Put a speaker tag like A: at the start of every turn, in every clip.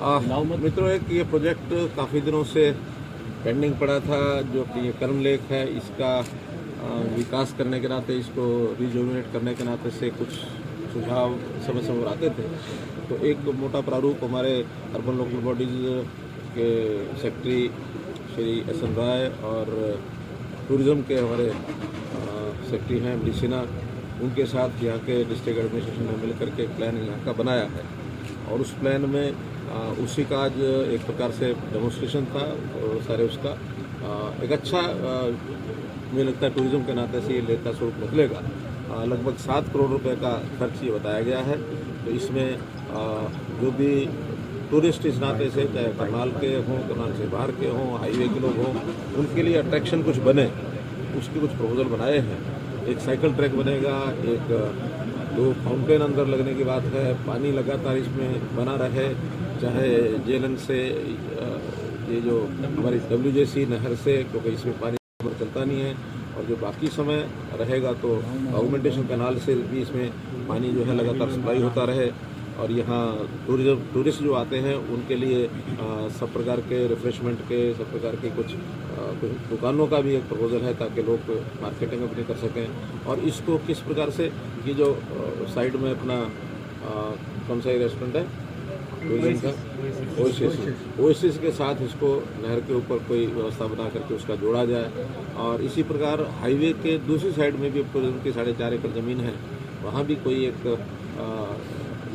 A: मित्रों, एक ये प्रोजेक्ट काफ़ी दिनों से पेंडिंग पड़ा था, जो कि ये कर्म लेक है। इसका विकास करने के नाते, इसको रिजुविनेट करने के नाते से कुछ सुझाव समय समय पर आते थे। तो एक मोटा प्रारूप हमारे अर्बन लोकल बॉडीज़ के सेक्रेटरी श्री एस.एन. राय और टूरिज़्म के हमारे सेक्रेटरी हैं डी सिन्हा, उनके साथ यहाँ के डिस्ट्रिक्ट एडमिनिस्ट्रेशन ने मिलकर के एक प्लान यहाँ का बनाया है। और उस प्लान में उसी का आज एक प्रकार से डेमोन्स्ट्रेशन था और सारे उसका एक अच्छा मुझे लगता है टूरिज़्म के नाते से ये लेक का स्वरूप निकलेगा। लगभग 7 करोड़ रुपए का खर्च ये बताया गया है। तो इसमें जो भी टूरिस्ट इस नाते से, चाहे करनाल के हों, करनाल से बाहर के हों, हाईवे के लोग हों, उनके लिए अट्रैक्शन कुछ बने, उसके कुछ प्रपोजल बनाए हैं। एक साइकिल ट्रैक बनेगा, एक 2 फाउंटेन अंदर लगने की बात है, पानी लगातार इसमें बना रहे, चाहे जेलन से ये जो हमारी WJC नहर से, क्योंकि इसमें पानी चलता नहीं है, और जो बाकी समय रहेगा तो ऑगमेंटेशन कैनाल से भी इसमें पानी जो है लगातार सप्लाई होता रहे। और यहाँ टूरिस्ट जो आते हैं उनके लिए सब प्रकार के रिफ्रेशमेंट के, सब प्रकार के कुछ दुकानों का भी एक प्रपोजल है, ताकि लोग मार्केटिंग अपनी कर सकें। और इसको किस प्रकार से, ये जो साइड में अपना कौन सा रेस्टोरेंट है टूरिज्म का, ओएसिस के साथ इसको नहर के ऊपर कोई व्यवस्था बना करके उसका जोड़ा जाए। और इसी प्रकार हाईवे के दूसरी साइड में भी टूरिज्म की 4.5 एकड़ ज़मीन है, वहाँ भी कोई एक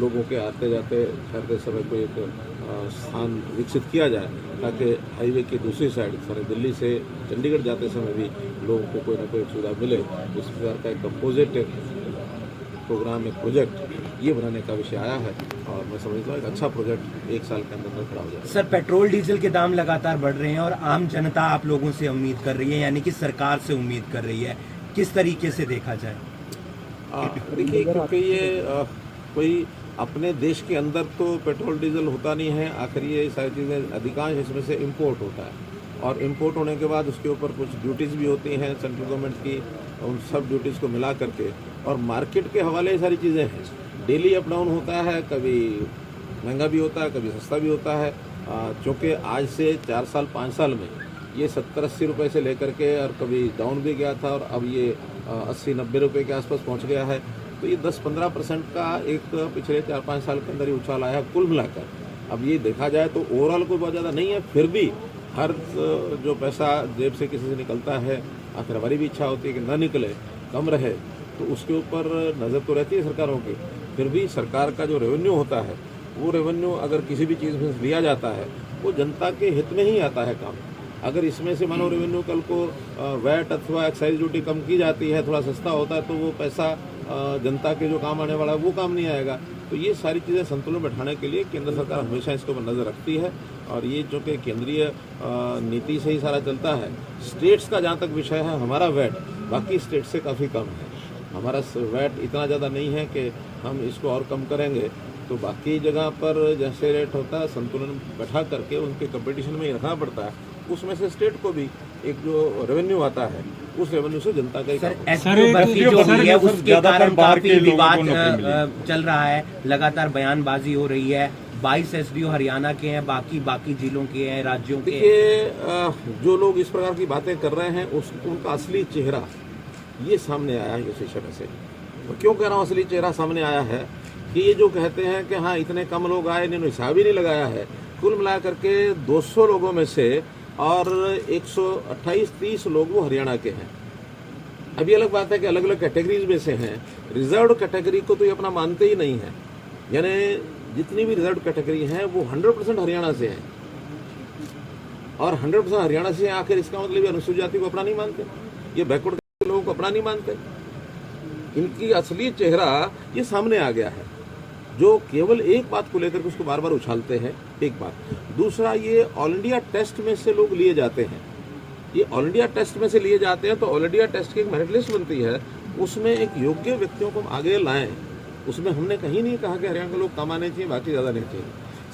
A: लोगों के आते जाते ठहरते समय कोई एक स्थान विकसित किया जाए, ताकि हाईवे की दूसरी साइड सारे दिल्ली से चंडीगढ़ जाते समय भी लोगों को कोई ना कोई सुविधा मिले। इस प्रकार का एक कंपोजिट प्रोग्राम, एक प्रोजेक्ट ये बनाने का विषय आया है। और मैं समझता हूँ एक अच्छा प्रोजेक्ट 1 साल के अंदर खड़ा हो जाए।
B: सर, पेट्रोल डीजल के दाम लगातार बढ़ रहे हैं और आम जनता आप लोगों से उम्मीद कर रही है, यानी कि सरकार से उम्मीद कर रही है, किस तरीके से देखा जाए?
A: देखिए, क्योंकि ये कोई अपने देश के अंदर तो पेट्रोल डीजल होता नहीं है, आखिर ये सारी चीज़ें अधिकांश इसमें से इंपोर्ट होता है। और इंपोर्ट होने के बाद उसके ऊपर कुछ ड्यूटीज़ भी होती हैं सेंट्रल गवर्नमेंट की, उन सब ड्यूटीज़ को मिला करके, और मार्केट के हवाले ये सारी चीज़ें हैं। डेली अप डाउन होता है, कभी महंगा भी होता है, कभी सस्ता भी होता है। चूँकि आज से 4 साल 5 साल में ये 70-80 रुपये से लेकर के, और कभी डाउन भी गया था, और अब ये 80-90 रुपये के आसपास पहुँच गया है। तो ये 10-15% का एक पिछले 4-5 साल के अंदर ही उछाल आया कुल मिलाकर। अब ये देखा जाए तो ओवरऑल कोई बहुत ज़्यादा नहीं है, फिर भी हर जो पैसा जेब से किसी से निकलता है, आखिर हमारी भी इच्छा होती है कि ना निकले, कम रहे, तो उसके ऊपर नज़र तो रहती है सरकारों की। फिर भी सरकार का जो रेवेन्यू होता है, वो रेवेन्यू अगर किसी भी चीज़ में लिया जाता है, वो जनता के हित में ही आता है काम। अगर इसमें से मानो रेवेन्यू कल को वैट अथवा एक्साइज ड्यूटी कम की जाती है, थोड़ा सस्ता होता है, तो वो पैसा जनता के जो काम आने वाला है वो काम नहीं आएगा। तो ये सारी चीज़ें संतुलन बैठाने के लिए केंद्र सरकार हमेशा इसके ऊपर नज़र रखती है। और ये जो कि केंद्रीय नीति से ही सारा चलता है। स्टेट्स का जहाँ तक विषय है, हमारा वैट बाकी स्टेट से काफ़ी कम है। हमारा वैट इतना ज़्यादा नहीं है कि हम इसको और कम करेंगे। तो बाकी जगह पर जैसे रेट होता है, संतुलन बैठा करके उनके कंपटीशन में ही रखना पड़ता है। उसमें से स्टेट को भी एक जो रेवेन्यू आता है, उस रेवेन्यू से जनता का ही काम है।
B: उसके कारण काफी विवाद चल रहा है, लगातार बयानबाजी हो रही है। 22 SDO हरियाणा के हैं, बाकी जिलों के हैं, राज्यों के।
A: देखिए, जो लोग इस प्रकार की बातें कर रहे हैं, उनका असली चेहरा ये सामने आया है इस विषय में से। तो क्यों कह रहा हूँ असली चेहरा सामने आया है कि ये जो कहते हैं कि हाँ इतने कम लोग आए, इन्होंने हिसाब ही नहीं लगाया है। कुल मिला करके 200 लोगों में से और 128-30 लोग वो हरियाणा के हैं। अभी अलग बात है कि अलग अलग कैटेगरीज में से हैं। रिजर्व कैटेगरी को तो ये अपना मानते ही नहीं है, यानी जितनी भी रिजर्व कैटेगरी है वो 100% हरियाणा से है। और 100% हरियाणा से आखिर इसका मतलब ये अनुसूचित जाति को अपना नहीं मानते, ये बैकवर्ड के लोगों को अपना नहीं मानते। इनकी असली चेहरा ये सामने आ गया है, जो केवल एक बात को लेकर के उसको बार बार उछालते हैं। एक बात। दूसरा, ये ऑल इंडिया टेस्ट में से लोग लिए जाते हैं। ये ऑल इंडिया टेस्ट में से लिए जाते हैं, तो ऑल इंडिया टेस्ट की एक मेरिट लिस्ट बनती है, उसमें एक योग्य व्यक्तियों को आगे लाएं। उसमें हमने कहीं नहीं कहा कि हरियाणा के लोग कम आने चाहिए, बाकी ज़्यादा नहीं चाहिए।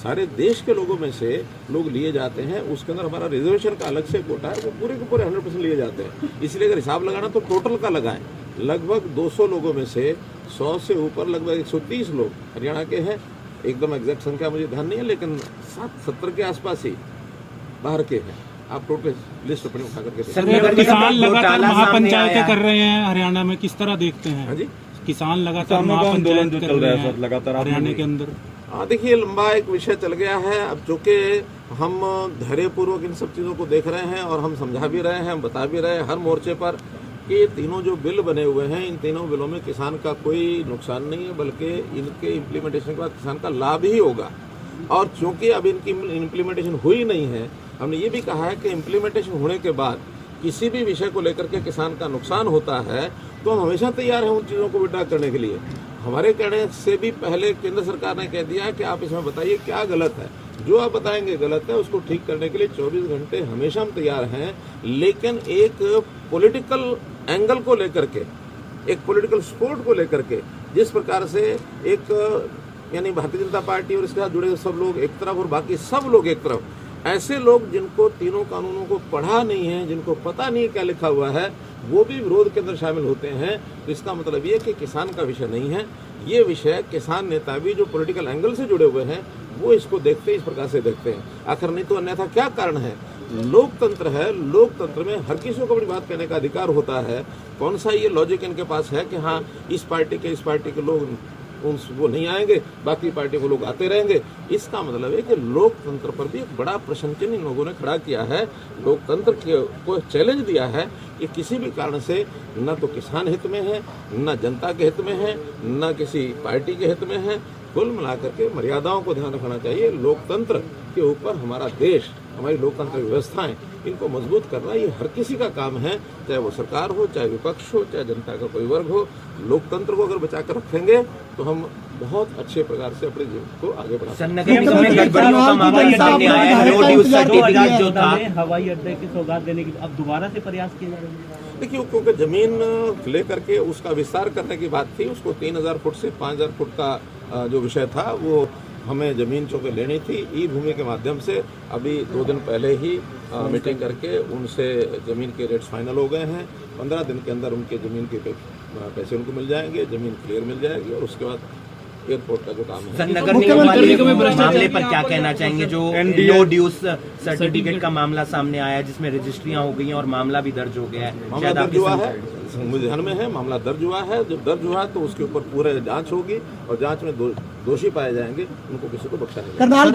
A: सारे देश के लोगों में से लोग लिए जाते हैं। उसके अंदर हमारा रिजर्वेशन का अलग से कोटा है, वो पूरे के पूरे 100% लिए जाते हैं। इसलिए अगर हिसाब लगाना तो टोटल का लगाएं। लगभग 200 लोगों में से 100 से ऊपर लगभग 130 लोग हरियाणा के हैं एकदम एग्जैक्ट संख्या मुझे ध्यान नहीं है, लेकिन 70 के आसपास ही बाहर के हैं। आप टोटल लिस्ट अपनी उठा करके देखिए।
B: सर,
C: किसान लगातार
B: घोटाला सामने
C: महापंचायतें
B: आया।
C: कर रहे हैं हरियाणा में, किस तरह देखते
A: हाँ
C: हैं?
A: जी,
C: किसान लगातार
D: किसानों का आंदोलन
C: महापंचायत
D: जो
C: कर
D: चल रहा
C: रहे
D: है
C: हैं
D: सर लगातार
C: हरियाणा के अंदर।
A: हाँ देखिए, लंबा एक विषय चल गया है। अब चूंकि हम धैर्यपूर्वक इन सब चीज़ों को देख रहे हैं और हम समझा भी रहे हैं, हम बता भी रहे हैं हर मोर्चे पर कि ये तीनों जो बिल बने हुए हैं, इन तीनों बिलों में किसान का कोई नुकसान नहीं है, बल्कि इनके इम्प्लीमेंटेशन के बाद किसान का लाभ ही होगा। और चूंकि अब इनकी इम्प्लीमेंटेशन हुई नहीं है, हमने ये भी कहा है कि इम्प्लीमेंटेशन होने के बाद किसी भी विषय को लेकर के किसान का नुकसान होता है तो हम हमेशा तैयार हैं उन चीज़ों को विड्रॉ करने के लिए। हमारे कहने से भी पहले केंद्र सरकार ने कह दिया है कि आप इसमें बताइए क्या गलत है, जो आप बताएंगे गलत है उसको ठीक करने के लिए 24 घंटे हमेशा हम तैयार हैं। लेकिन एक पॉलिटिकल एंगल को लेकर के, एक पॉलिटिकल सपोर्ट को लेकर के, जिस प्रकार से एक यानी भारतीय जनता पार्टी और इसके साथ जुड़े सब लोग एक तरफ और बाकी सब लोग एक तरफ, ऐसे लोग जिनको तीनों कानूनों को पढ़ा नहीं है, जिनको पता नहीं है क्या लिखा हुआ है, वो भी विरोध के अंदर शामिल होते हैं। तो इसका मतलब ये कि किसान का विषय नहीं है ये विषय। किसान नेता भी जो पॉलिटिकल एंगल से जुड़े हुए हैं वो इसको देखते हैं, इस प्रकार से देखते हैं। आखिर नहीं तो अन्यथा क्या कारण है? लोकतंत्र है, लोकतंत्र में हर किसी को अपनी बात कहने का अधिकार होता है। कौन सा ये लॉजिक इनके पास है कि हाँ इस पार्टी के लोग वो नहीं आएंगे, बाकी पार्टी को लोग आते रहेंगे? इसका मतलब है कि लोकतंत्र पर भी एक बड़ा प्रश्न चिन्ह इन लोगों ने खड़ा किया है। लोकतंत्र को चैलेंज दिया है कि किसी भी कारण से न तो किसान हित में है, न जनता के हित में है, न किसी पार्टी के हित में है। कुल मिलाकर के मर्यादाओं को ध्यान रखना चाहिए। लोकतंत्र के ऊपर हमारा देश, हमारी लोकतंत्र व्यवस्थाएं, इनको मजबूत करना ये हर किसी का काम है, चाहे वो सरकार हो, चाहे विपक्ष हो, चाहे जनता का कोई वर्ग हो। लोकतंत्र को अगर बचा कर रखेंगे तो हम बहुत अच्छे प्रकार से अपने जीवन को आगे बढ़ा सकते हैं।
B: नगर निगम में गड़बड़ियों का मामला सामने आया है। नो ड्यूज सर्टिफिकेट जो था,
E: हवाई अड्डे की सौगात देने की अब दोबारा से प्रयास किए जा रहे हैं।
A: देखिए, क्योंकि जमीन लेकर के उसका विस्तार करने की बात थी, उसको 3000 फुट से 5000 फुट का जो विषय था वो हमें जमीन चौके लेनी थी। ई भूमि के माध्यम से अभी 2 दिन पहले ही मीटिंग करके उनसे जमीन के रेट्स फाइनल हो गए हैं। 15 दिन के अंदर उनके जमीन के पैसे उनको मिल जाएंगे, जमीन क्लियर मिल जाएगी और उसके बाद एयरपोर्ट का जो काम है।
B: सर, नगर निगम वाले मामले पर क्या कहना चाहेंगे? जो नो ड्यूज सर्टिफिकेट का मामला सामने आया है, जिसमें रजिस्ट्रियां हो गई हैं और मामला भी दर्ज हो गया है।
A: मामला दर्ज हुआ है, मुझे ध्यान में है, मामला दर्ज हुआ है। जब दर्ज हुआ तो उसके ऊपर पूरे जांच होगी और जांच में दोषी पाए जाएंगे, उनको किसी को बख्शा नहीं जाएगा।